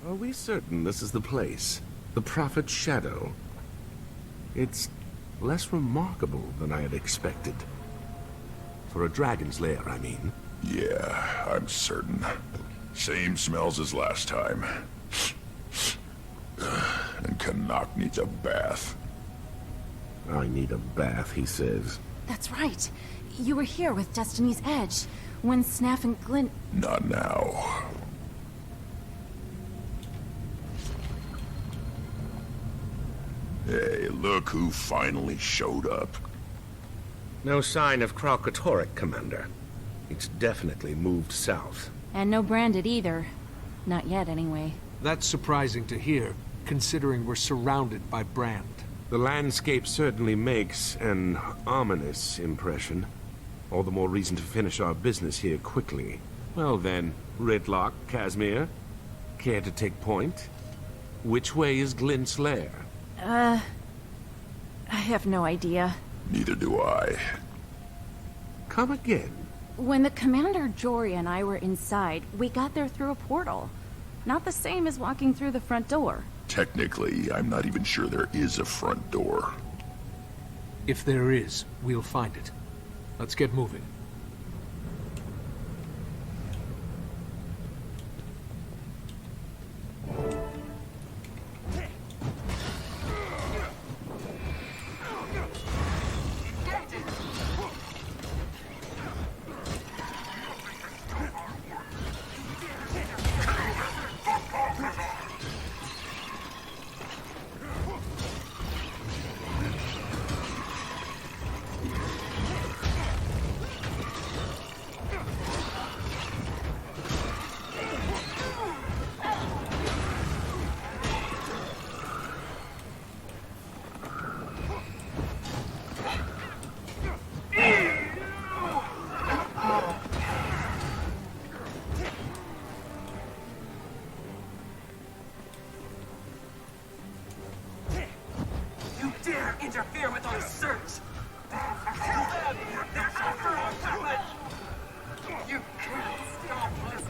Are we certain this is the place? The Prophet's Shadow? It's less remarkable than I had expected. For a dragon's lair, I mean. Yeah, I'm certain. Same smells as last time. And Canuck needs a bath. I need a bath, he says. That's right. You were here with Destiny's Edge, when Snaff and Glint... Not now. Hey, look who finally showed up. No sign of Kralkatorrik, Commander. It's definitely moved south. And no branded either. Not yet, anyway. That's surprising to hear, considering we're surrounded by brand. The landscape certainly makes an ominous impression. All the more reason to finish our business here quickly. Well then, Ridlock, Casimir, care to take point? Which way is Glint's lair? I have no idea. Neither do I. Come again. When the Commander Jory and I were inside, we got there through a portal. Not the same as walking through the front door. Technically, I'm not even sure there is a front door. If there is, we'll find it. Let's get moving. Interfere with our search! You can't stop us!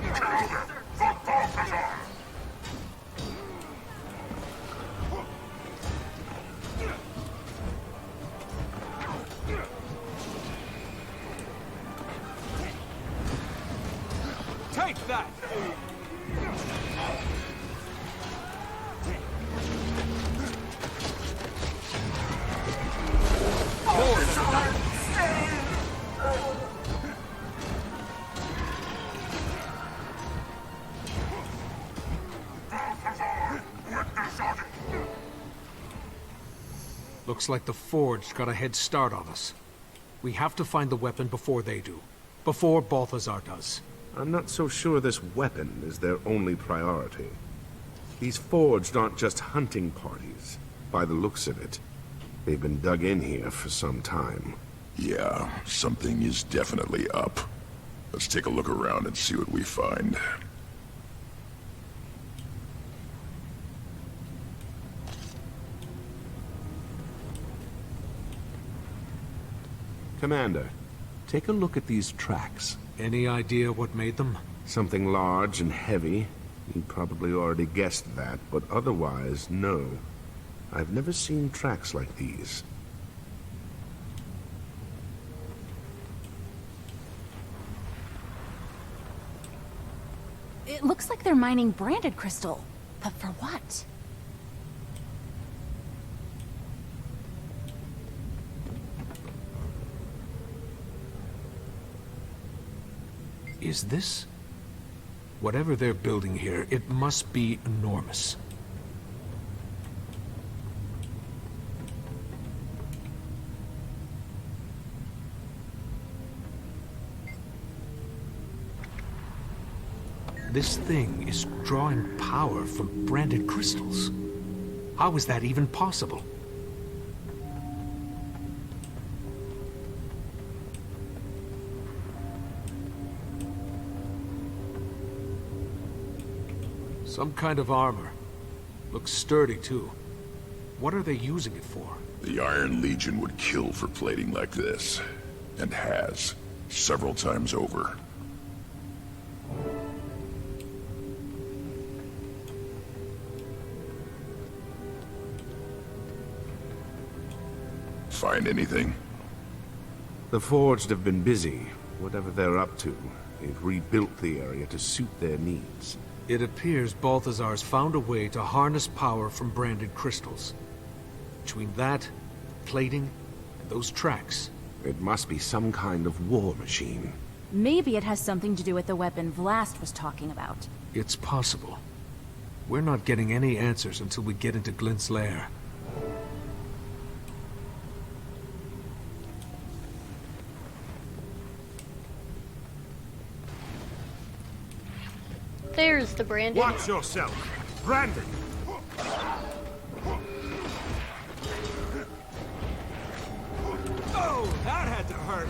Take that! Looks like the Forged got a head start on us. We have to find the weapon before they do. Before Balthazar does. I'm not so sure this weapon is their only priority. These Forged aren't just hunting parties. By the looks of it, they've been dug in here for some time. Yeah, something is definitely up. Let's take a look around and see what we find. Commander, take a look at these tracks. Any idea what made them? Something large and heavy. You probably already guessed that, but otherwise, no. I've never seen tracks like these. It looks like they're mining branded crystal. But for what? Is this? Whatever they're building here, it must be enormous. This thing is drawing power from branded crystals. How is that even possible? Some kind of armor. Looks sturdy, too. What are they using it for? The Iron Legion would kill for plating like this. And has. Several times over. Find anything? The Forged have been busy. Whatever they're up to, they've rebuilt the area to suit their needs. It appears Balthazar's found a way to harness power from branded crystals. Between that, plating, and those tracks... It must be some kind of war machine. Maybe it has something to do with the weapon Vlast was talking about. It's possible. We're not getting any answers until we get into Glint's lair. There's the Brandon. Watch yourself! Brandon! Oh, that had to hurt.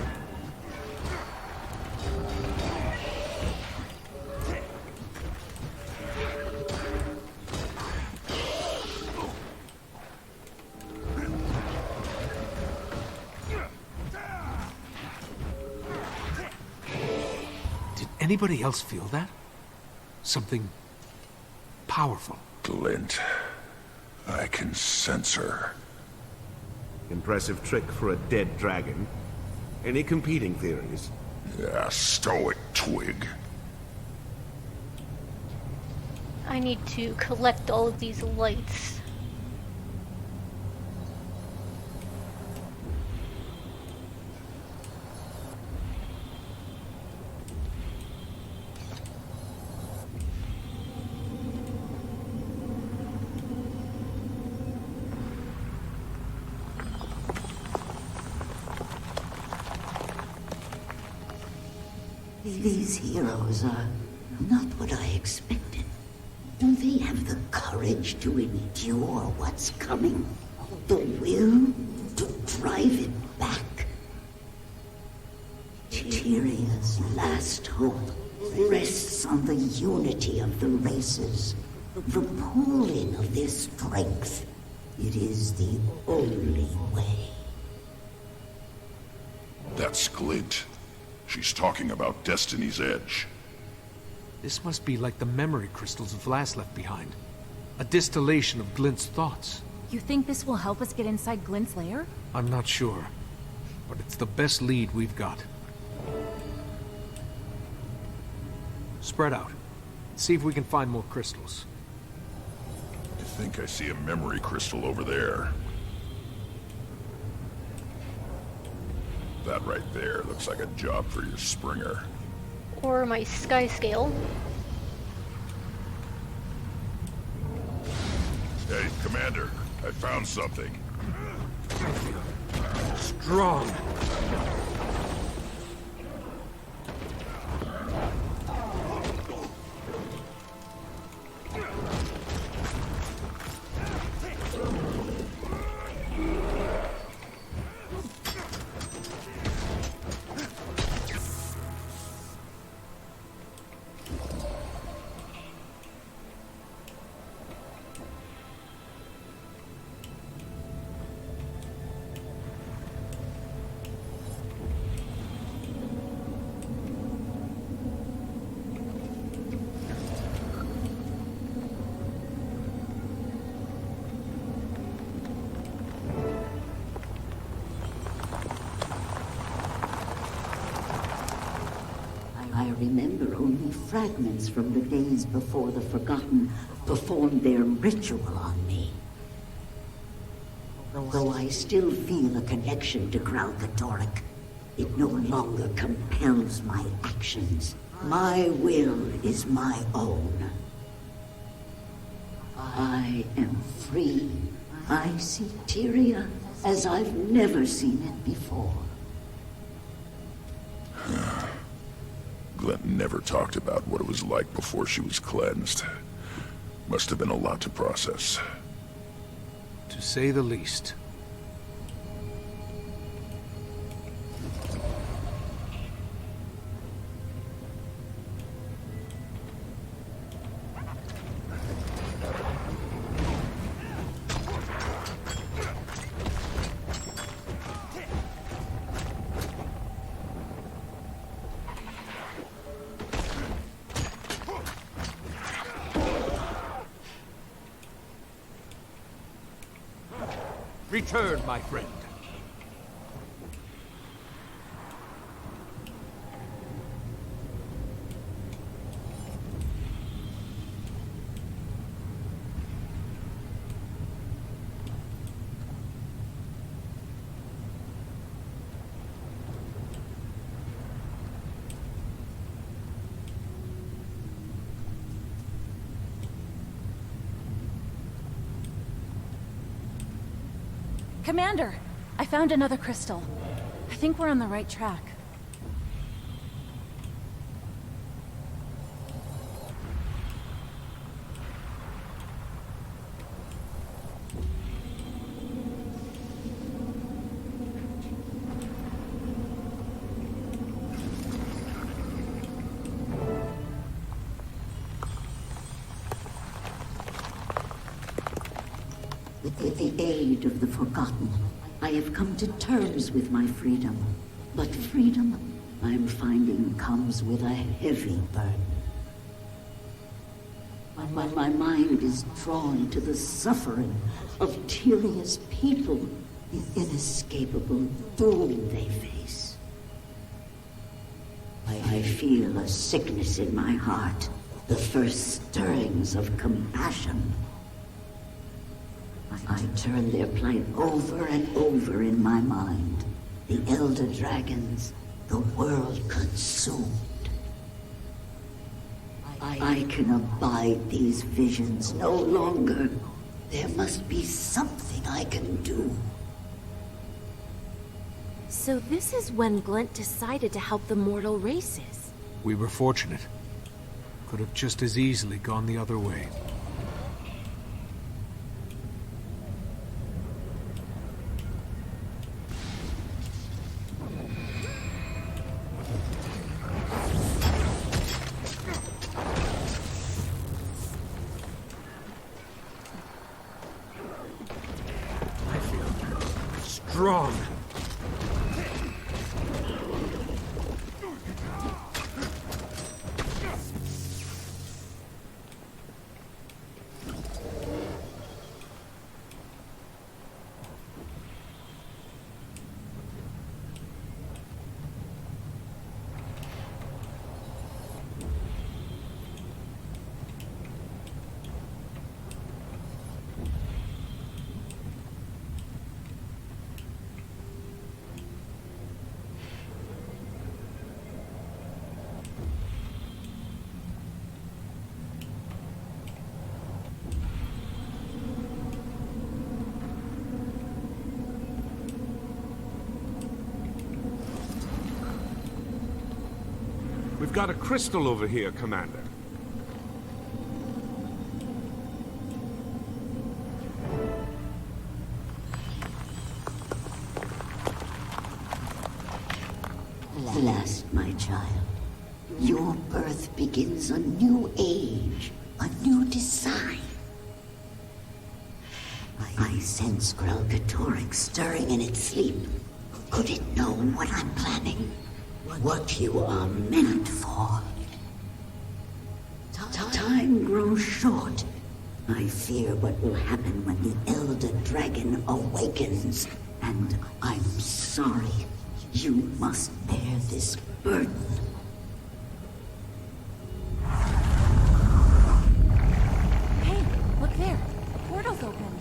Did anybody else feel that? Something powerful. Glint. I can sense her. Impressive trick for a dead dragon. Any competing theories? Yeah, stow it, twig. I need to collect all of these lights. These heroes are not what I expected. Do they have the courage to endure what's coming? The will to drive it back? Tyria's last hope rests on the unity of the races, the pooling of their strength. It is the only way. That's Glint. She's talking about Destiny's Edge. This must be like the memory crystals Vlast left behind. A distillation of Glint's thoughts. You think this will help us get inside Glint's lair? I'm not sure, but it's the best lead we've got. Spread out. See if we can find more crystals. I think I see a memory crystal over there. That right there looks like a job for your Springer. Or my sky scale. Hey, Commander, I found something. Strong. I remember only fragments from the days before the Forgotten performed their ritual on me. Though I still feel a connection to Kralkatorrik, it no longer compels my actions. My will is my own. I am free. I see Tyria as I've never seen it before. Glint never talked about what it was like before she was cleansed. Must have been a lot to process. To say the least. Return, my friend. Commander, I found another crystal. I think we're on the right track. With the aid of the Forgotten, I have come to terms with my freedom. But freedom, I'm finding, comes with a heavy burden. My mind is drawn to the suffering of Tyrion's people, the inescapable doom they face. I feel a sickness in my heart, the first stirrings of compassion. I turn their plight over and over in my mind. The Elder Dragons, the world consumed. I can abide these visions no longer. There must be something I can do. So this is when Glent decided to help the mortal races. We were fortunate. Could have just as easily gone the other way. Strong. We've got a crystal over here, Commander. Alas, my child, your birth begins a new age, a new design. I sense Grelgatoric stirring in its sleep. Could it know what I'm planning? What you are meant for? Time grows short. I fear what will happen when the Elder Dragon awakens. And I'm sorry. You must bear this burden. Hey, look there. The portal's opened.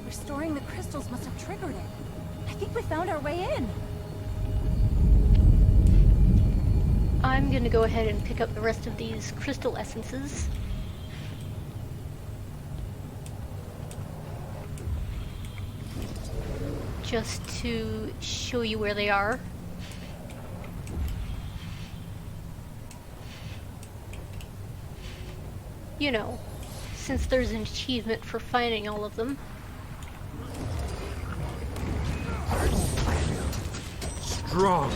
Restoring the crystals must have triggered it. I think we found our way in. I'm gonna go ahead and pick up the rest of these crystal essences. Just to show you where they are. You know, since there's an achievement for finding all of them. Strong.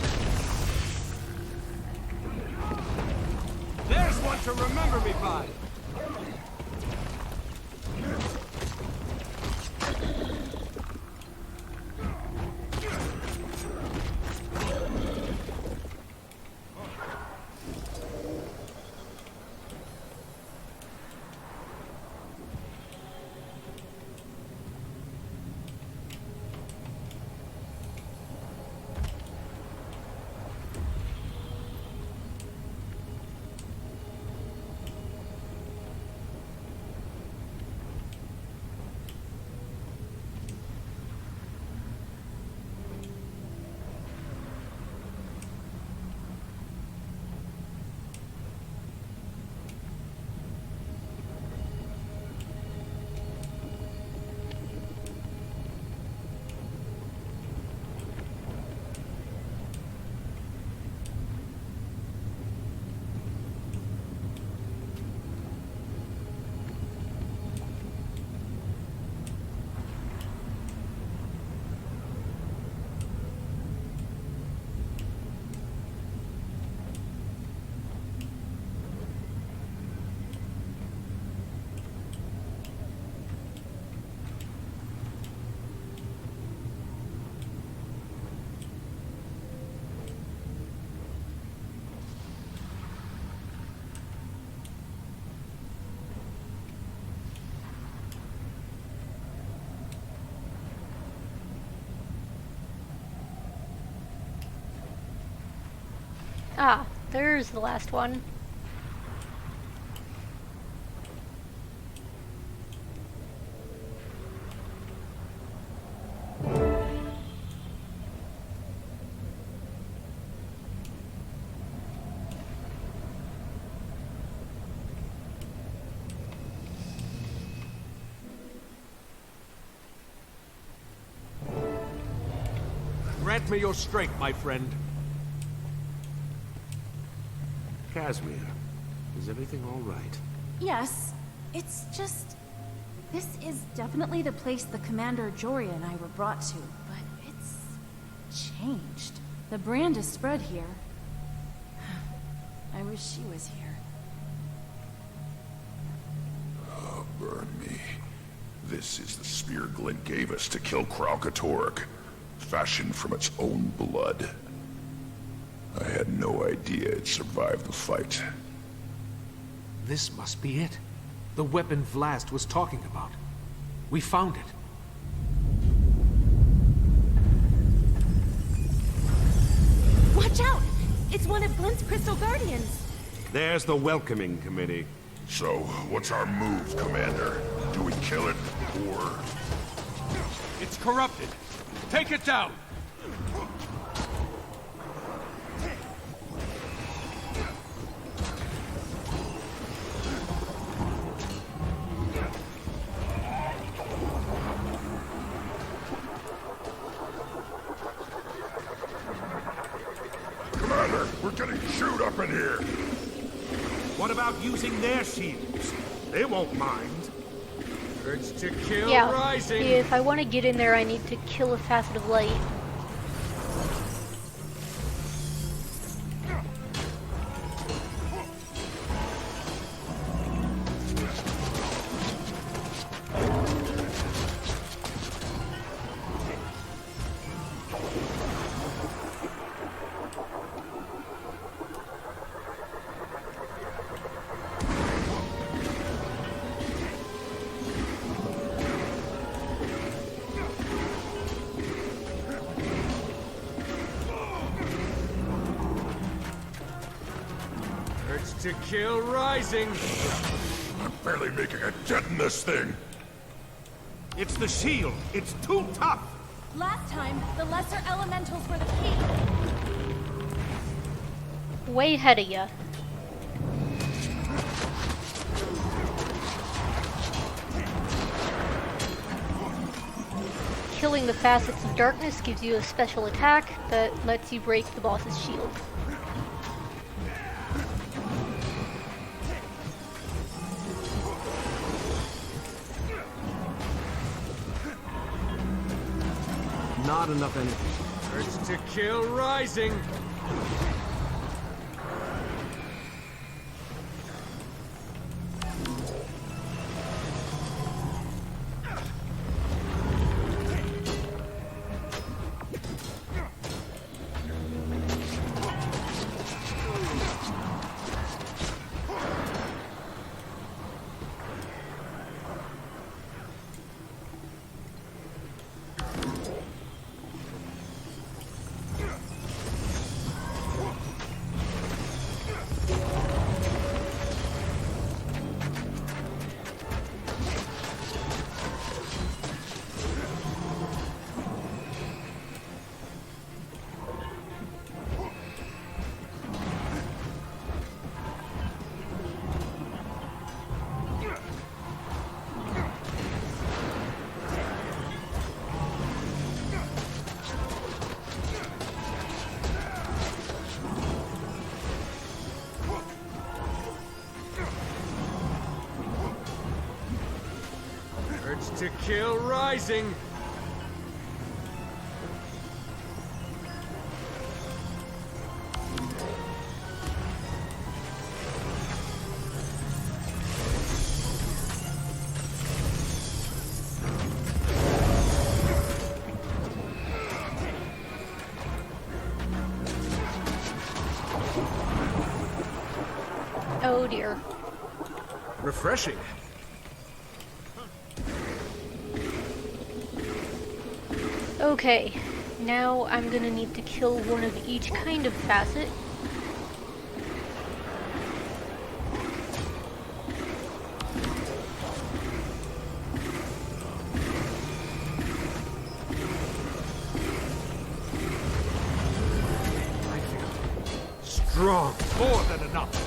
There's one to remember me by. Ah, there's the last one. Grant me your strength, my friend. Casimir, is everything all right? Yes, it's just... This is definitely the place the Commander Joria and I were brought to, but it's changed. The brand is spread here. I wish she was here. Oh, burn me. This is the spear Glint gave us to kill Kralkatorg, fashioned from its own blood. I had no idea it survived the fight. This must be it. The weapon Vlast was talking about. We found it. Watch out! It's one of Glint's Crystal Guardians. There's the welcoming committee. So, what's our move, Commander? Do we kill it, or... It's corrupted. Take it down! Commander, we're getting chewed up in here! What about using their shields? They won't mind. Urge to kill Yeah, rising! if I want to get in there, I need to kill a facet of light. To kill rising! I'm barely making a dent in this thing! It's the shield. It's too tough. Last time, the lesser elementals were the key. Way ahead of ya. Killing the facets of darkness gives you a special attack that lets you break the boss's shield. Not enough energy. Urge to kill rising! To kill rising! Oh dear. Refreshing. Okay, now I'm gonna need to kill one of each kind of facet. strong. More than enough.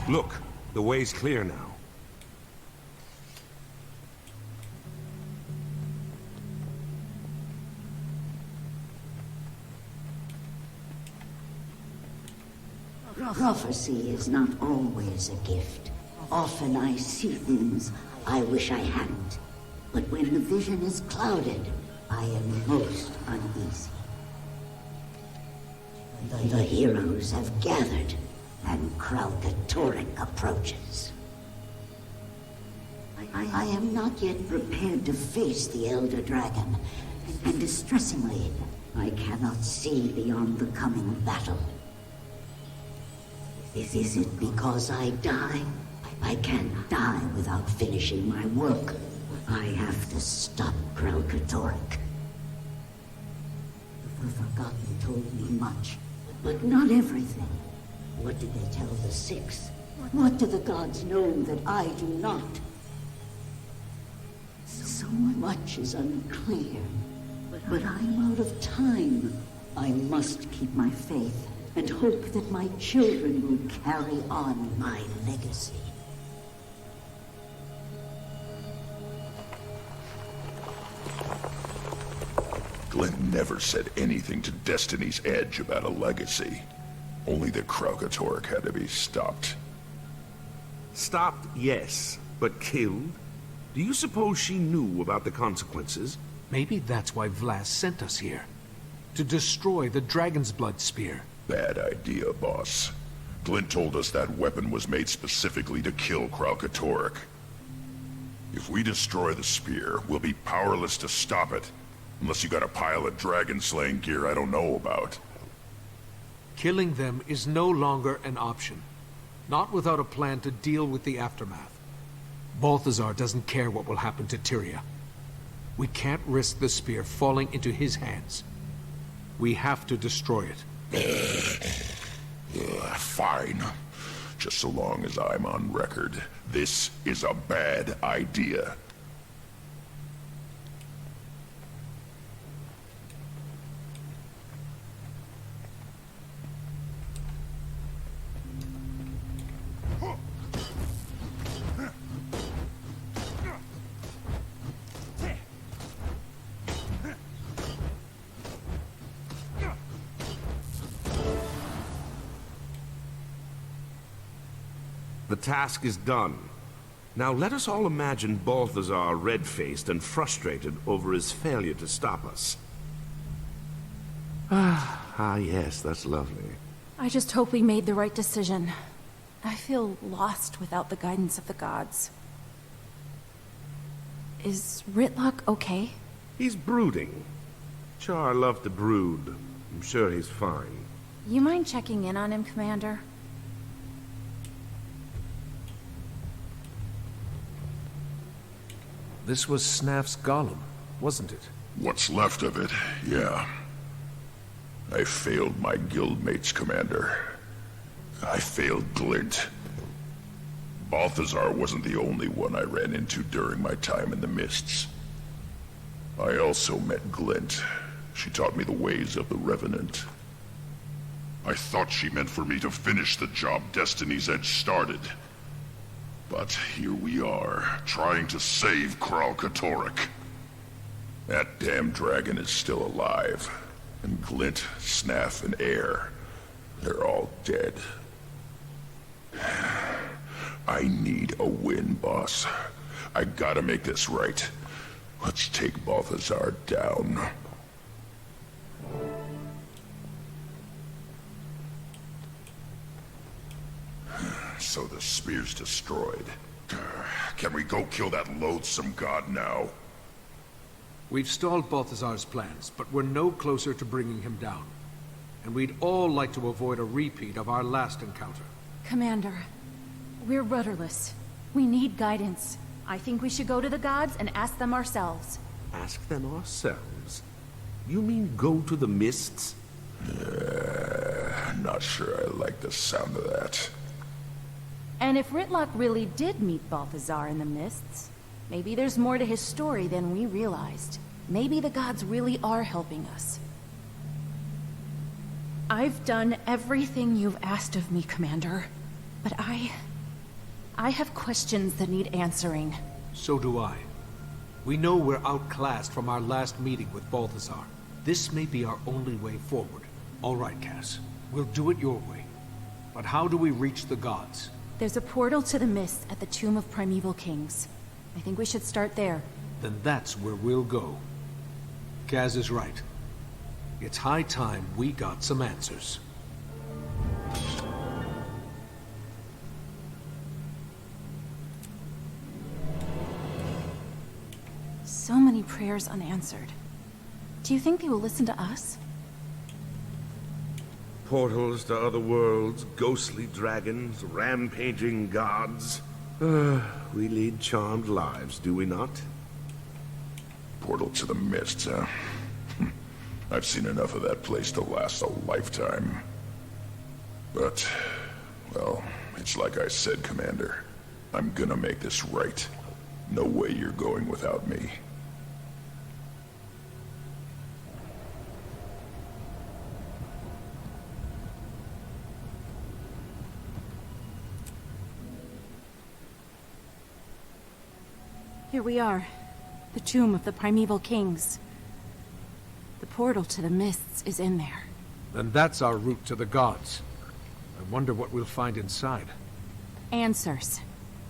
Look, the way's clear now. Prophecy is not always a gift. Often I see things I wish I hadn't. But when the vision is clouded, I am most uneasy. The heroes have gathered, and Kralkatorrik approaches. I am not yet prepared to face the Elder Dragon, and distressingly, I cannot see beyond the coming battle. Is it because I die? I can't die without finishing my work. I have to stop Kralkatorrik. The Forgotten told me much, but not everything. What did they tell the Six? What do the gods know that I do not? So much is unclear, but I'm out of time. I must keep my faith and hope that my children will carry on my legacy. Glint never said anything to Destiny's Edge about a legacy. Only that Kralkatorrik had to be stopped. Stopped, yes, but killed? Do you suppose she knew about the consequences? Maybe that's why Vlas sent us here. To destroy the Dragon's Blood Spear. Bad idea, boss. Glint told us that weapon was made specifically to kill Kralkatorrik. If we destroy the spear, we'll be powerless to stop it. Unless you got a pile of dragon-slaying gear I don't know about. Killing them is no longer an option. Not without a plan to deal with the aftermath. Balthazar doesn't care what will happen to Tyria. We can't risk the spear falling into his hands. We have to destroy it. Fine. Just so long as I'm on record. This is a bad idea. The task is done. Now let us all imagine Balthazar red-faced and frustrated over his failure to stop us. Yes, that's lovely. I just hope we made the right decision. I feel lost without the guidance of the gods. Is Ritlock okay? He's brooding. Char loved to brood. I'm sure he's fine. You mind checking in on him, Commander? This was Snaf's golem, wasn't it? What's left of it, yeah. I failed my guildmates, Commander. I failed Glint. Balthazar wasn't the only one I ran into during my time in the Mists. I also met Glint. She taught me the ways of the Revenant. I thought she meant for me to finish the job Destiny's Edge started. But here we are, trying to save Kralkatorrik. That damn dragon is still alive. And Glint, Snaf, and Air, they're all dead. I need a win, boss. I gotta make this right. Let's take Balthazar down. So the spear's destroyed. Can we go kill that loathsome god now? We've stalled Balthazar's plans, but we're no closer to bringing him down. And we'd all like to avoid a repeat of our last encounter. Commander, we're rudderless. We need guidance. I think we should go to the gods and ask them ourselves. Ask them ourselves? You mean go to the mists? Not sure I like the sound of that. And if Ritlock really did meet Balthazar in the mists, maybe there's more to his story than we realized. Maybe the gods really are helping us. I've done everything you've asked of me, Commander. But I have questions that need answering. So do I. We know we're outclassed from our last meeting with Balthazar. This may be our only way forward. All right, Cass. We'll do it your way. But how do we reach the gods? There's a portal to the mists at the Tomb of Primeval Kings. I think we should start there. Then that's where we'll go. Kaz is right. It's high time we got some answers. So many prayers unanswered. Do you think they will listen to us? Portals to other worlds, ghostly dragons, rampaging gods. We lead charmed lives, do we not? Portal to the mists, huh? I've seen enough of that place to last a lifetime. But, well, it's like I said, Commander. I'm gonna make this right. No way you're going without me. Here we are. The Tomb of the Primeval Kings. The portal to the mists is in there. Then that's our route to the gods. I wonder what we'll find inside. Answers.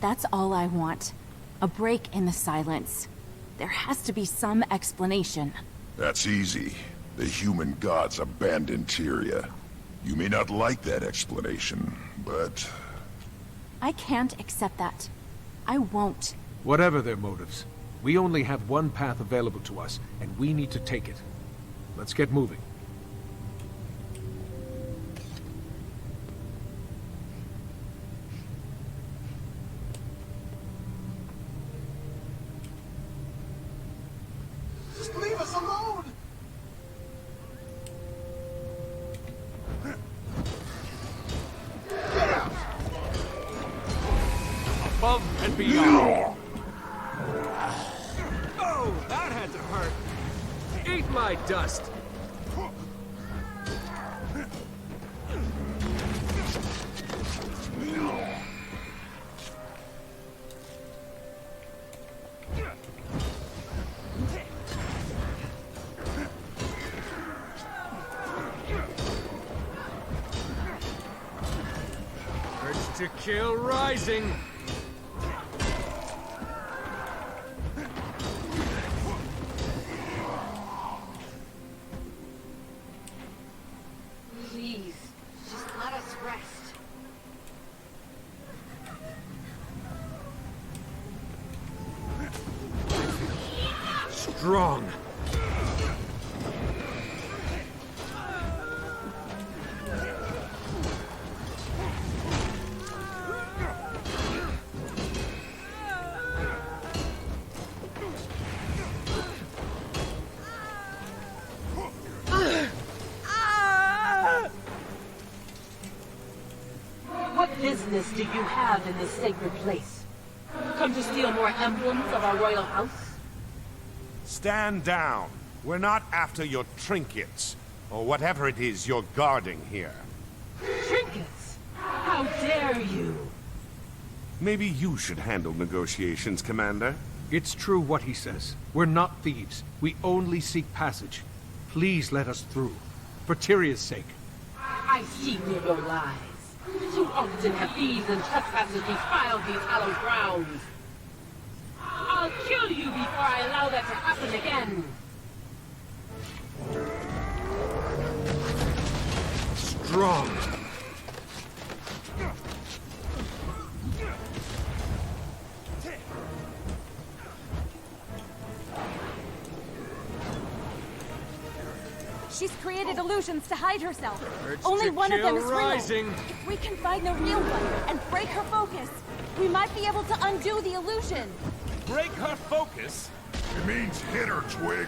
That's all I want. A break in the silence. There has to be some explanation. That's easy. The human gods abandoned Tyria. You may not like that explanation, but... I can't accept that. I won't. Whatever their motives, we only have one path available to us, and we need to take it. Let's get moving. Just leave us alone! Get out! Above and beyond! Oh, that had to hurt! Eat my dust! Urge to kill rising! Please, just let us rest. Strong! What business do you have in this sacred place? Come to steal more emblems of our royal house? Stand down. We're not after your trinkets, or whatever it is you're guarding here. Trinkets? How dare you? Maybe you should handle negotiations, Commander. It's true what he says. We're not thieves. We only seek passage. Please let us through. For Tyria's sake. I see through your lies. Too often have thieves and trespassers defiled these hallowed grounds. I'll kill you before I allow that to happen again. Strong! created illusions to hide herself. Urge Only to one of them kill is real. rising. If we can find the real one and break her focus, we might be able to undo the illusion. Break her focus? It means hit her, Twig.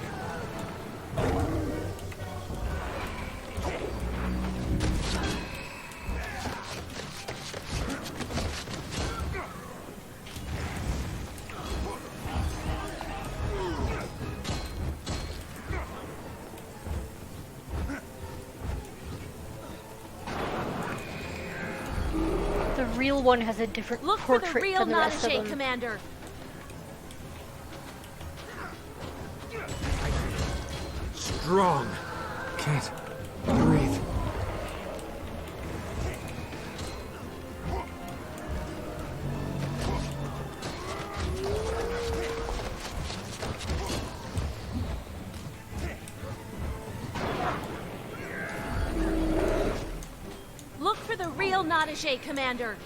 The real one has a different Look for the portrait real than the rest of Nadache, them. Commander. Strong. Can't breathe. Look for the real Nadache, Commander.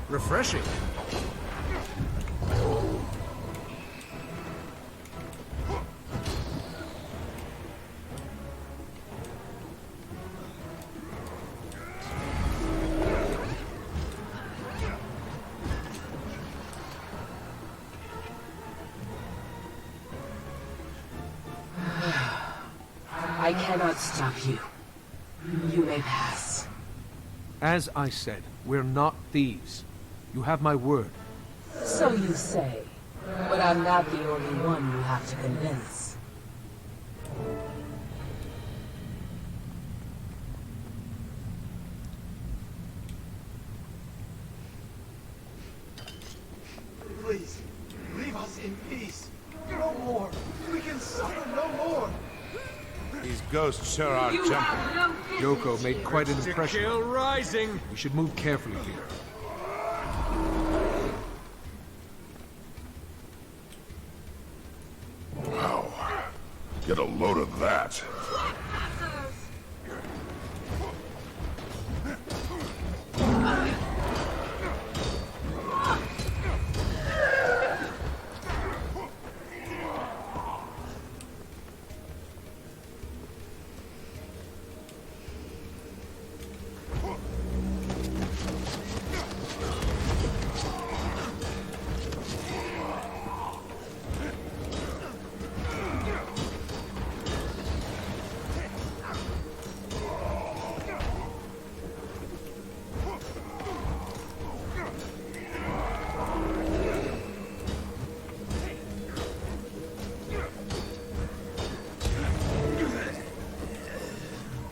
Refreshing. I cannot stop you. You may pass. As I said, we're not thieves. You have my word. So you say. But I'm not the only one you have to convince. Please, leave us in peace. No more. We can suffer no more. These ghosts sure are You jumping. have no Yoko made quite an To impression. kill rising! We should move carefully here. Wow. Get a load of that.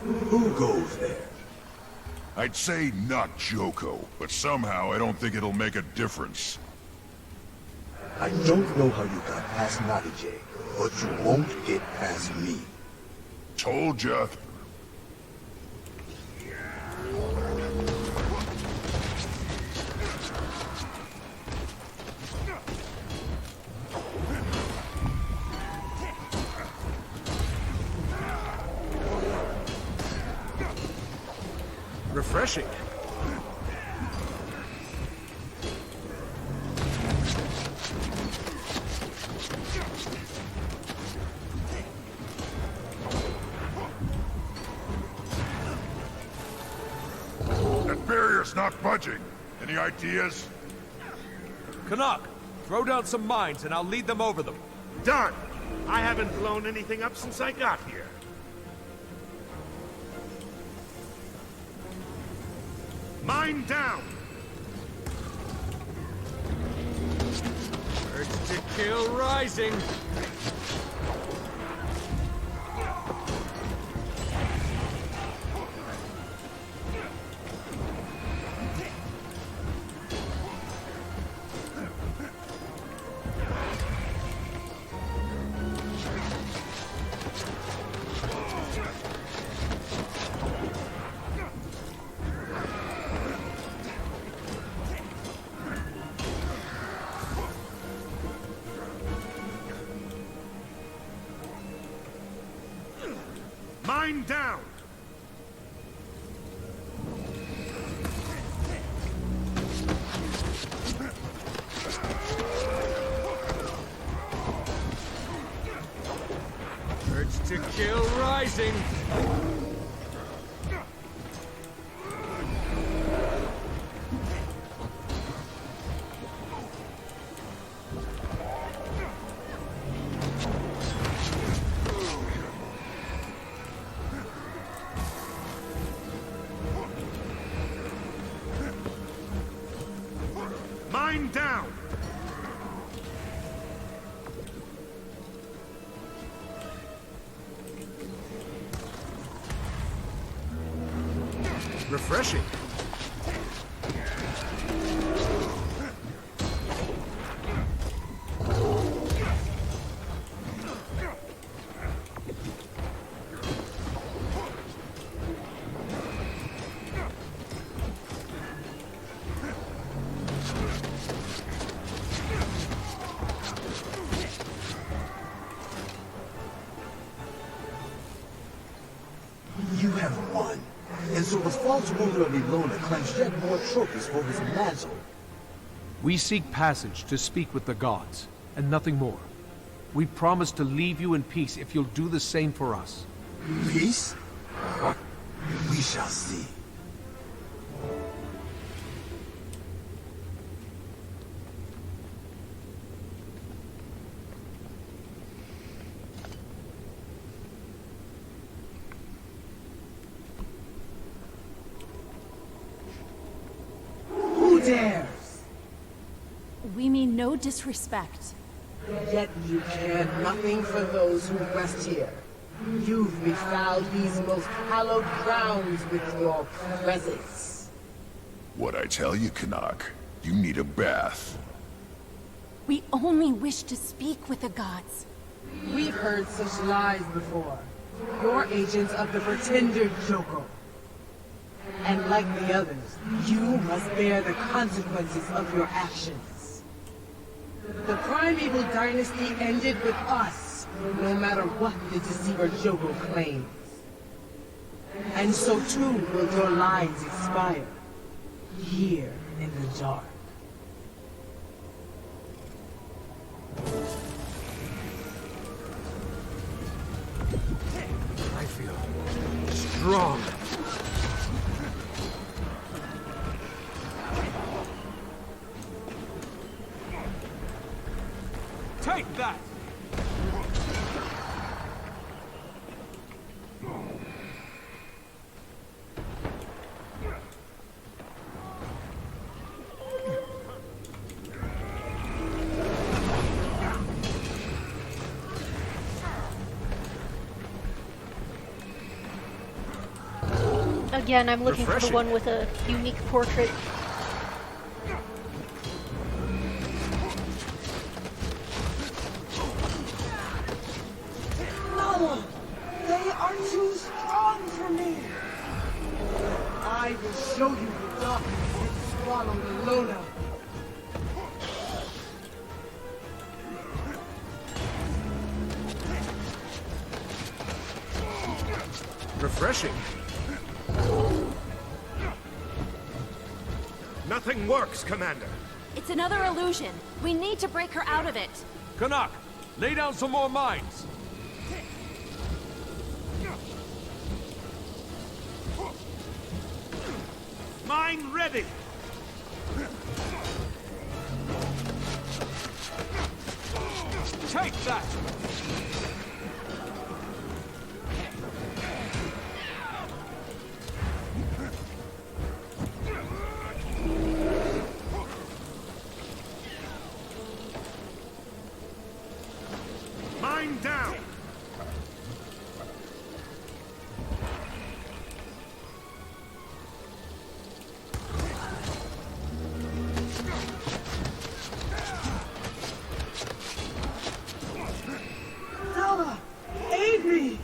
Who goes there? I'd say not Joko, but somehow I don't think it'll make a difference. I don't know how you got past Nadache, but you won't get past me. Told ya. Refreshing. That barrier's not budging. Any ideas? Canuck, throw down some mines and I'll lead them over them. Done! I haven't blown anything up since I got here. Mine down! Urge to kill rising! Mine down! to kill rising. Mine down! Refreshing. You have won. And so the false ruler of Ilona claims yet more trophies for his mantle. We seek passage to speak with the gods, and nothing more. We promise to leave you in peace if you'll do the same for us. Peace? We shall see. Who dares? We mean no disrespect. Yet you care nothing for those who rest here. You've befouled these most hallowed grounds with your presence. What I tell you, Canuck, you need a bath. We only wish to speak with the gods. We've heard such lies before. You're agents of the pretender Joko. And like the others, you must bear the consequences of your actions. The primeval dynasty ended with us, no matter what the deceiver Joko claims. And so too will your lives expire, here in the dark. I feel strong. Take that! Again, I'm looking for the one with a unique portrait. No! They are too strong for me! I will show you the darkness that swallowed Ilona. Refreshing. Nothing works, Commander. It's another illusion. We need to break her out of it. Canuck, lay down some more mines. Mine ready! Take that! Mine down! Zelda! Aid me!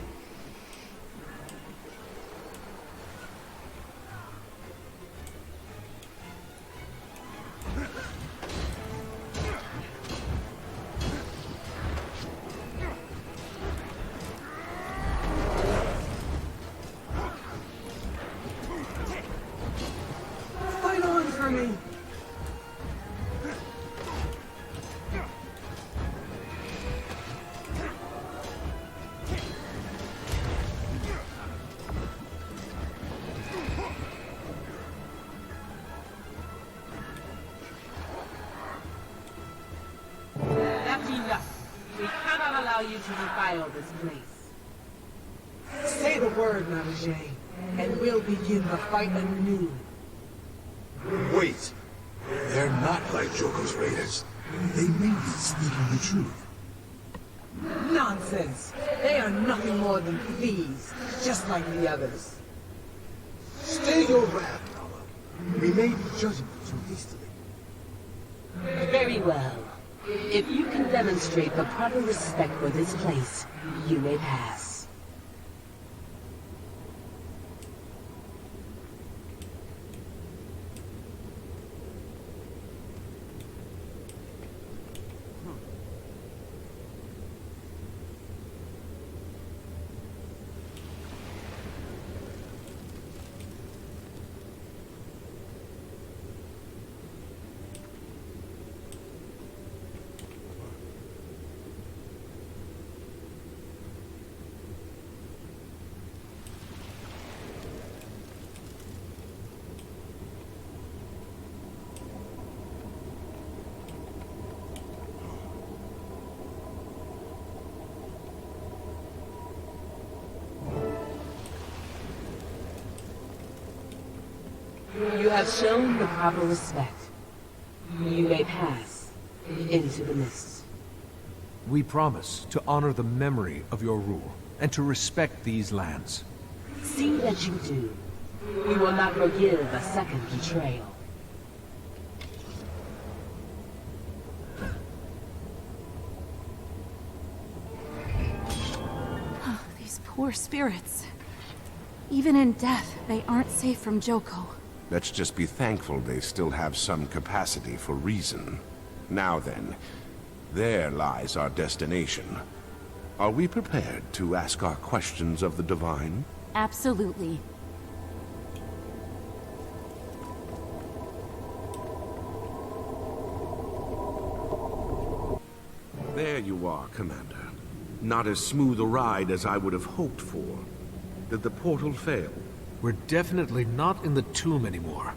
allow you to defile this place. Say the word, Navajay, and we'll begin the fight anew. Wait! They're not like Joker's raiders. They may be speaking the truth. Nonsense! They are nothing more than thieves, just like the others. Stay your wrath, Nala. We may be judging you too hastily. Very well. If you can demonstrate the proper respect for this place, you may pass. You have shown the proper respect. You may pass into the mists. We promise to honor the memory of your rule, and to respect these lands. See that you do. We will not forgive a second betrayal. These poor spirits. Even in death, they aren't safe from Joko. Let's just be thankful they still have some capacity for reason. Now then, there lies our destination. Are we prepared to ask our questions of the Divine? Absolutely. There you are, Commander. Not as smooth a ride as I would have hoped for. Did the portal fail? We're definitely not in the tomb anymore.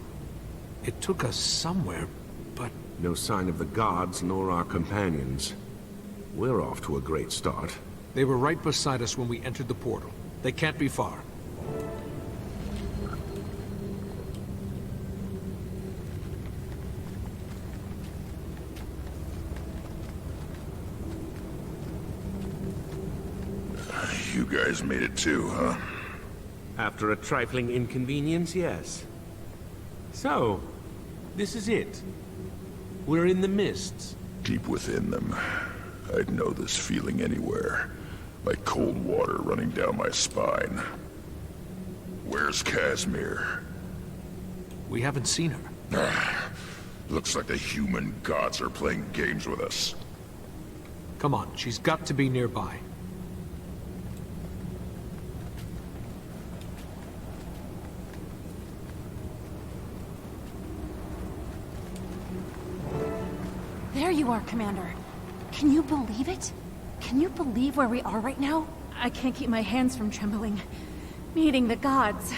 It took us somewhere, but... No sign of the gods nor our companions. We're off to a great start. They were right beside us when we entered the portal. They can't be far. You guys made it too, huh? After a trifling inconvenience, yes. So, this is it. We're in the mists. Deep within them. I'd know this feeling anywhere. Like cold water running down my spine. Where's Casimir? We haven't seen her. Looks like the human gods are playing games with us. Come on, she's got to be nearby. There you are, Commander. Can you believe it? Can you believe where we are right now? I can't keep my hands from trembling. Meeting the gods.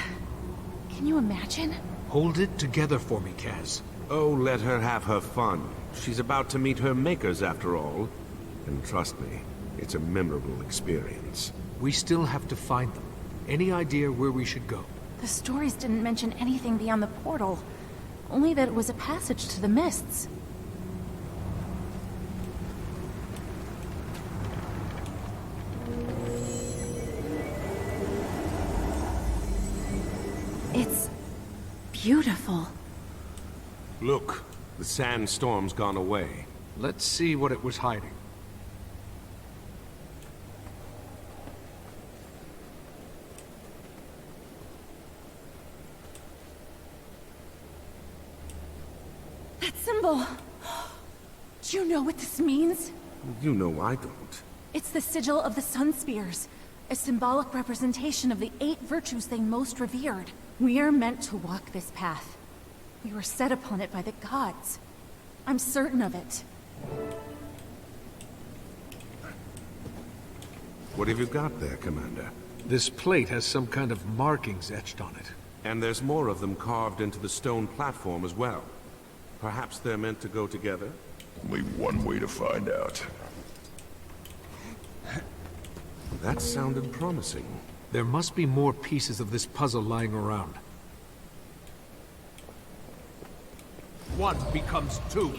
Can you imagine? Hold it together for me, Kaz. Oh, let her have her fun. She's about to meet her makers after all. And trust me, it's a memorable experience. We still have to find them. Any idea where we should go? The stories didn't mention anything beyond the portal. Only that it was a passage to the mists. It's beautiful. Look, the sandstorm's gone away. Let's see what it was hiding. That symbol! Do you know what this means? You know I don't. It's the sigil of the Sun Spears, a symbolic representation of the 8 virtues they most revered. We are meant to walk this path. We were set upon it by the gods. I'm certain of it. What have you got there, Commander? This plate has some kind of markings etched on it. And there's more of them carved into the stone platform as well. Perhaps they're meant to go together? Only one way to find out. That sounded promising. There must be more pieces of this puzzle lying around. One becomes two.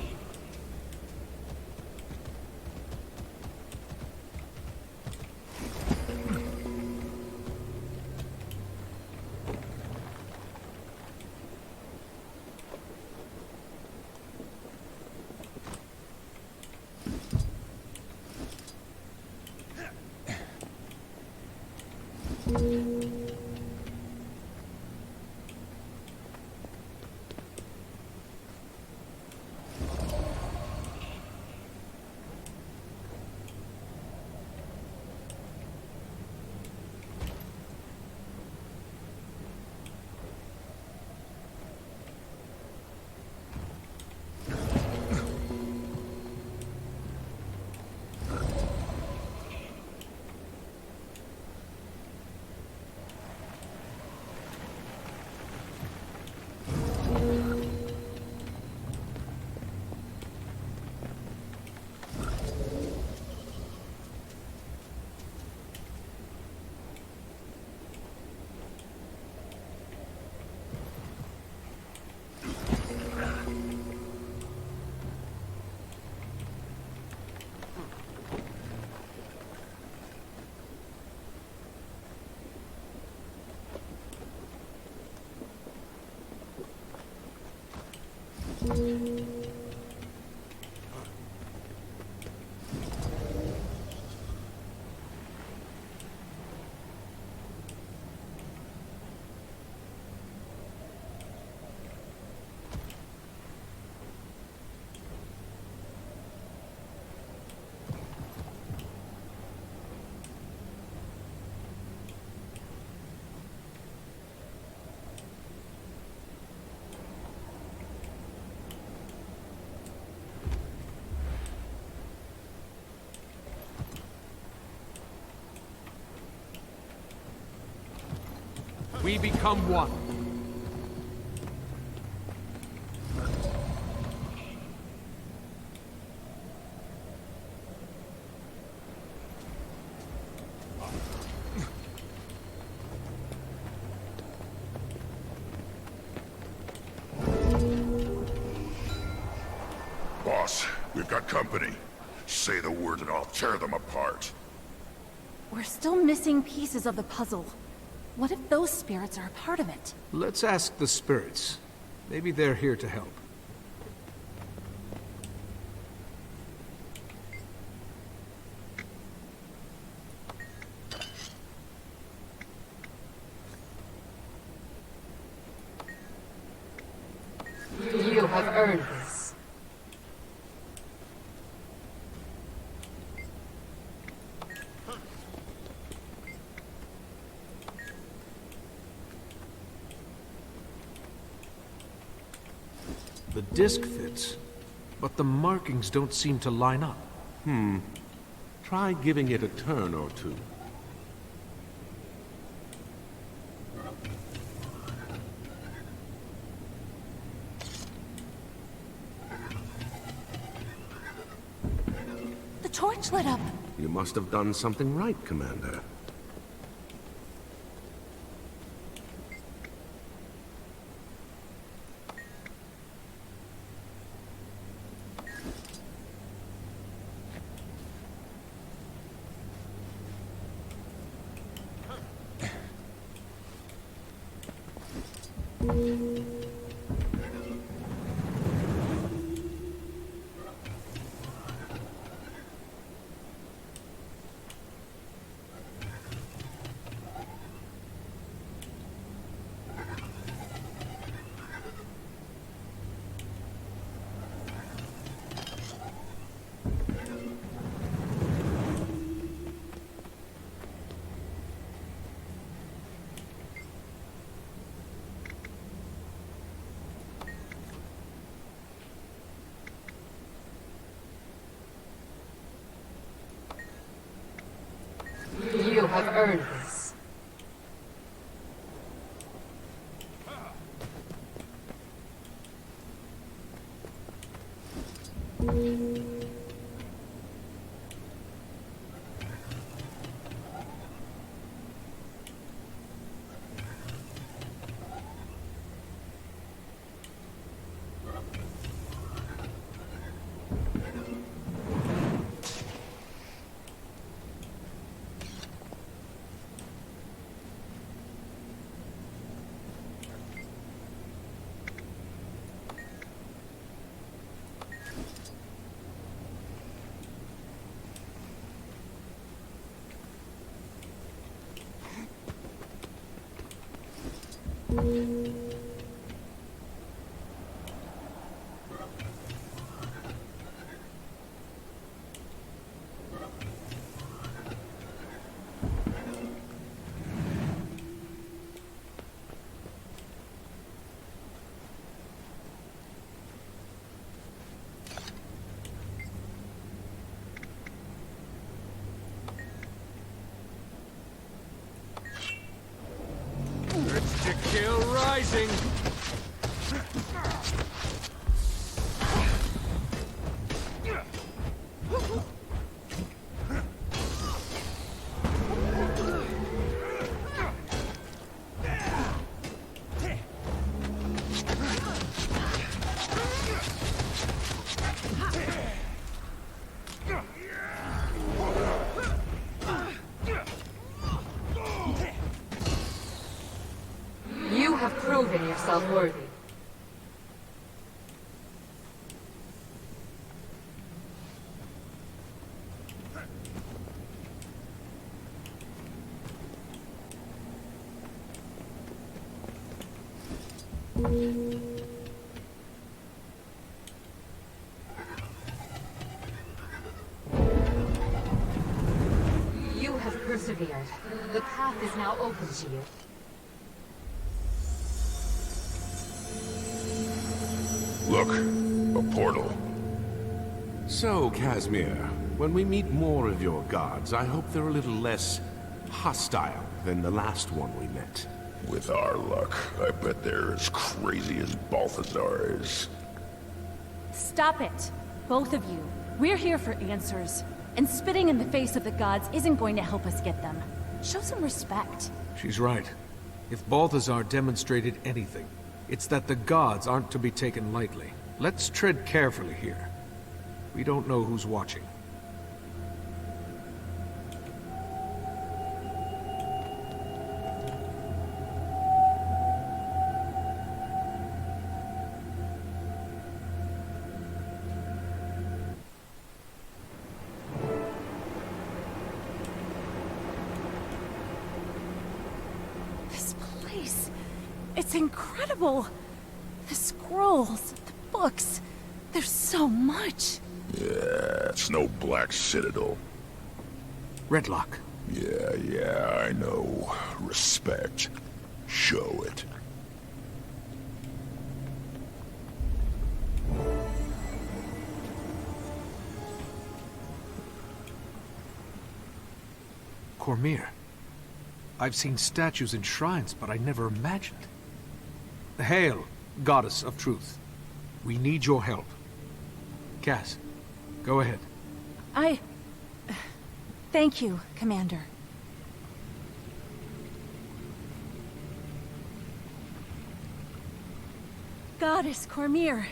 We become one. Boss, we've got company. Say the word and I'll tear them apart. We're still missing pieces of the puzzle. What if those spirits are a part of it? Let's ask the spirits. Maybe they're here to help. You have earned this. The disc fits, but the markings don't seem to line up. Try giving it a turn or two. The torch lit up. You must have done something right, Commander. You have earned this. To kill rising. You have proven yourself worthy. You have persevered. The path is now open to you. Look, a portal. So, Casimir, when we meet more of your gods, I hope they're a little less hostile than the last one we met. With our luck, I bet they're as crazy as Balthazar is. Stop it, both of you. We're here for answers, and spitting in the face of the gods isn't going to help us get them. Show some respect. She's right. If Balthazar demonstrated anything, it's that the gods aren't to be taken lightly. Let's tread carefully here. We don't know who's watching. This place, it's incredible. The scrolls, the books, there's so much. Yeah, it's no Black Citadel. Redlock. Yeah, I know. Respect. Show it. Cormyr. I've seen statues in shrines, but I never imagined. Hail, Goddess of Truth. We need your help. Cass, go ahead. Thank you, Commander. Goddess Cormyr,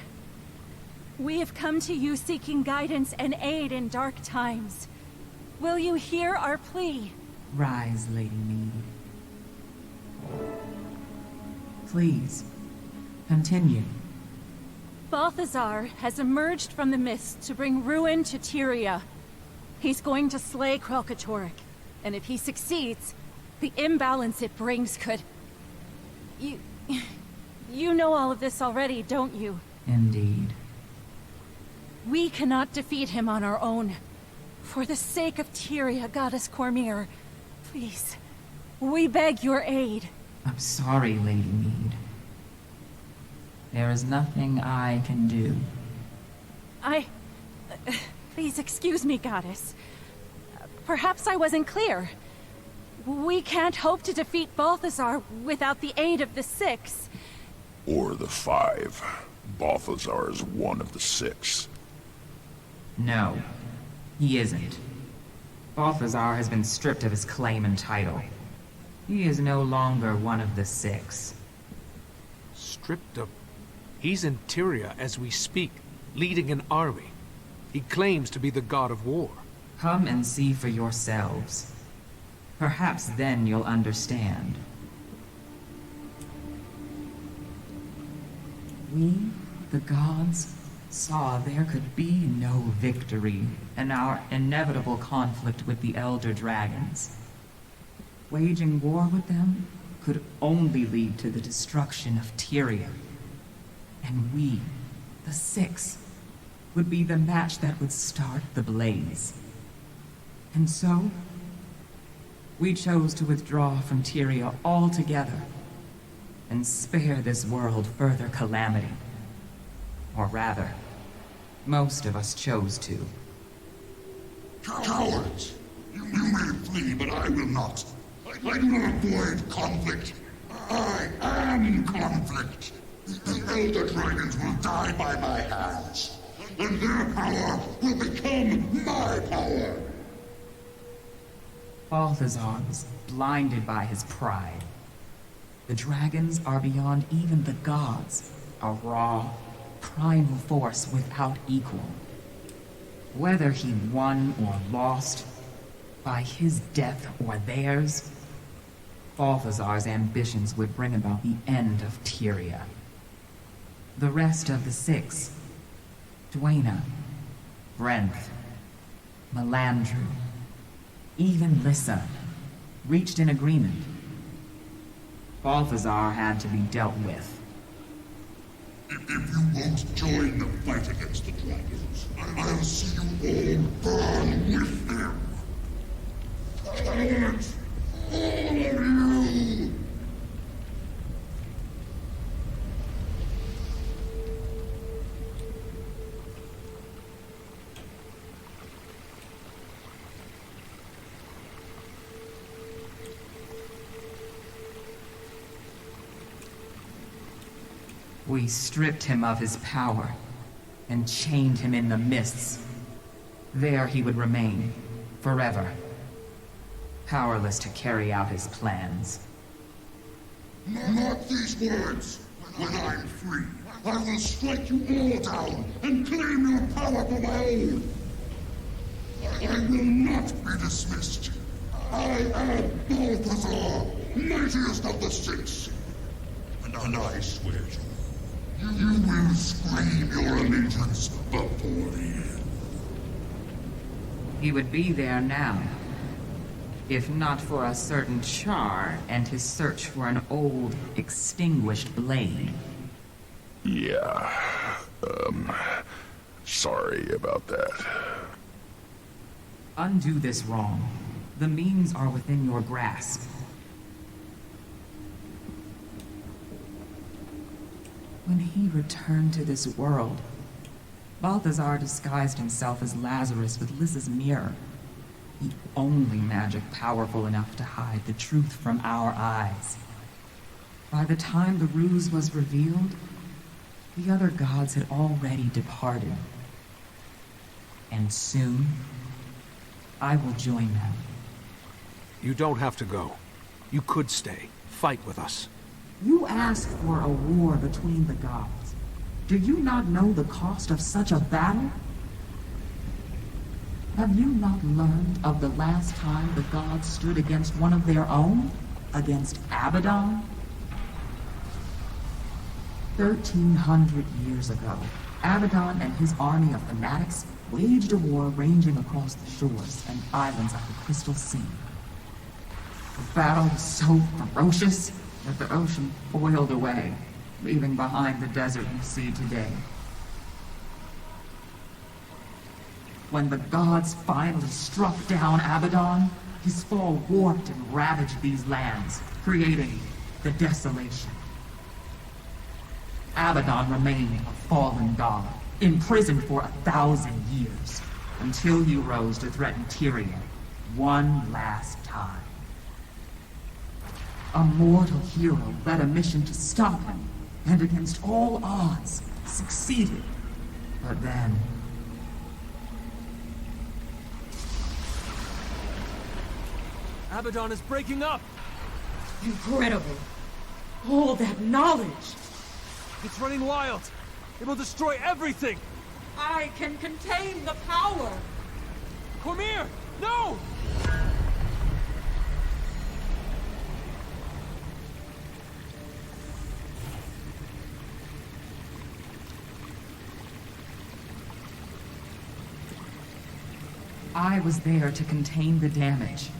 we have come to you seeking guidance and aid in dark times. Will you hear our plea? Rise, Lady Mead. Please, continue. Balthazar has emerged from the mist to bring ruin to Tyria. He's going to slay Kralkatorrik, and if he succeeds, the imbalance it brings could... You know all of this already, don't you? Indeed. We cannot defeat him on our own. For the sake of Tyria, Goddess Cormyr, please, we beg your aid. I'm sorry, Lady Mead. There is nothing I can do. Please excuse me, Goddess. Perhaps I wasn't clear. We can't hope to defeat Balthazar without the aid of the Six. Or the Five. Balthazar is one of the Six. No, he isn't. Balthazar has been stripped of his claim and title. He is no longer one of the Six. Stripped of... He's in Tyria as we speak, leading an army. He claims to be the god of war. Come and see for yourselves. Perhaps then you'll understand. We, the gods, saw there could be no victory in our inevitable conflict with the Elder Dragons. Waging war with them could only lead to the destruction of Tyria. And we, the Six, would be the match that would start the blaze. And so, we chose to withdraw from Tyria altogether and spare this world further calamity. Or rather, most of us chose to. Cowards! You may flee, but I will not. I do not avoid conflict. I am conflict. The Elder Dragons will die by my hands, and their power will become my power. Balthazar was blinded by his pride. The dragons are beyond even the gods, a raw, primal force without equal. Whether he won or lost, by his death or theirs, Balthazar's ambitions would bring about the end of Tyria. The rest of the Six, Dwayna, Brenth, Melandru, even Lissa, reached an agreement. Balthazar had to be dealt with. If you won't join the fight against the dragons, I'll see you all burn with them. Cowards! All of you! We stripped him of his power and chained him in the mists. There he would remain, forever, powerless to carry out his plans. Mark these words. When I'm free, I will strike you all down and claim your power for my own. I will not be dismissed. I am Balthazar, mightiest of the Six. And I swear to you, you will scream your allegiance before the end. He would be there now, if not for a certain Char and his search for an old, extinguished blade. Yeah, sorry about that. Undo this wrong. The means are within your grasp. When he returned to this world, Balthazar disguised himself as Lazarus with Lissa's mirror. The only magic powerful enough to hide the truth from our eyes. By the time the ruse was revealed, the other gods had already departed. And soon, I will join them. You don't have to go. You could stay. Fight with us. You asked for a war between the gods. Do you not know the cost of such a battle? Have you not learned of the last time the gods stood against one of their own? Against Abaddon? 1,300 years ago, Abaddon and his army of fanatics waged a war ranging across the shores and islands of the Crystal Sea. The battle was so ferocious that the ocean boiled away, leaving behind the desert you see today. When the gods finally struck down Abaddon, his fall warped and ravaged these lands, creating the desolation. Abaddon remained a fallen god, imprisoned for 1,000 years, until you rose to threaten Tyria one last time. A mortal hero led a mission to stop him, and against all odds, succeeded. But then... Abaddon is breaking up! Incredible! All that knowledge! It's running wild! It will destroy everything! I can contain the power! Cormir! No! I was there to contain the damage.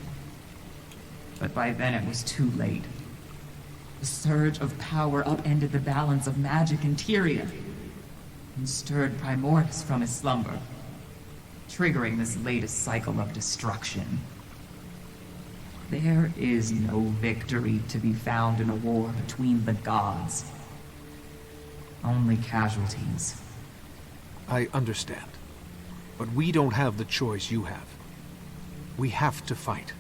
But by then it was too late. The surge of power upended the balance of magic in Tyria, and stirred Primordus from his slumber, triggering this latest cycle of destruction. There is no victory to be found in a war between the gods. Only casualties. I understand. But we don't have the choice you have. We have to fight.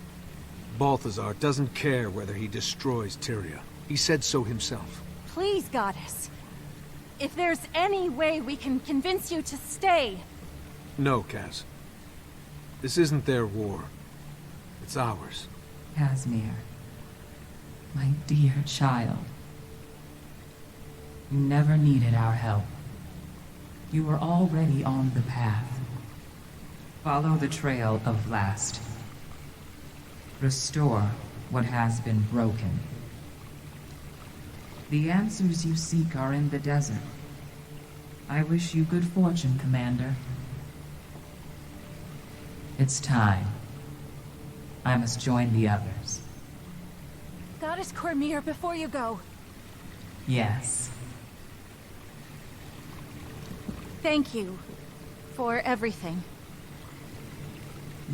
Balthazar doesn't care whether he destroys Tyria. He said so himself. Please, Goddess. If there's any way we can convince you to stay... No, Kaz. This isn't their war. It's ours. Casimir, my dear child. You never needed our help. You were already on the path. Follow the trail of last. Restore what has been broken. The answers you seek are in the desert. I wish you good fortune, Commander. It's time. I must join the others. Goddess Cormir, before you go. Yes. Thank you for everything.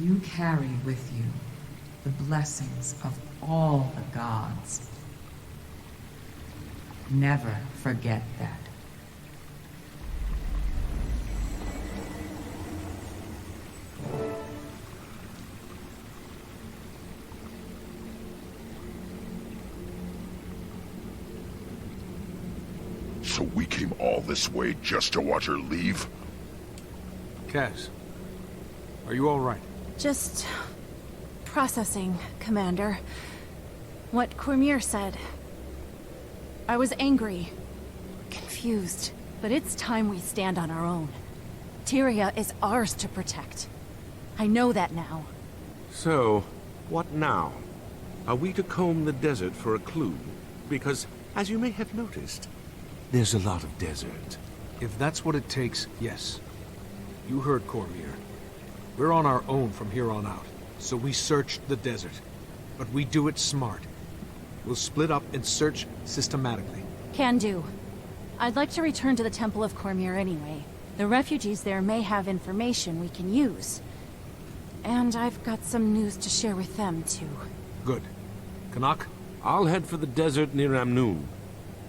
You carry with you the blessings of all the gods. Never forget that. So we came all this way just to watch her leave? Kaz, are you all right? Just... processing, Commander. What Cormir said. I was angry, confused, but it's time we stand on our own. Tyria is ours to protect. I know that now. So, what now? Are we to comb the desert for a clue? Because, as you may have noticed, there's a lot of desert. If that's what it takes, yes. You heard Cormir. We're on our own from here on out, so we searched the desert. But we do it smart. We'll split up and search systematically. Can do. I'd like to return to the Temple of Cormir anyway. The refugees there may have information we can use. And I've got some news to share with them, too. Good. Canuck? I'll head for the desert near Amnoon.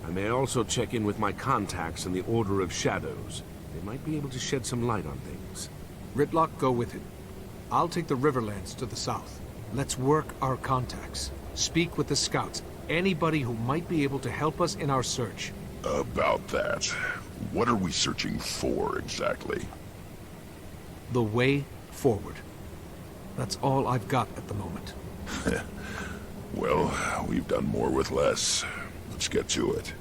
I may also check in with my contacts in the Order of Shadows. They might be able to shed some light on things. Ritlock, go with him. I'll take the Riverlands to the south. Let's work our contacts. Speak with the scouts. Anybody who might be able to help us in our search. About that, what are we searching for exactly? The way forward. That's all I've got at the moment. Well, we've done more with less. Let's get to it.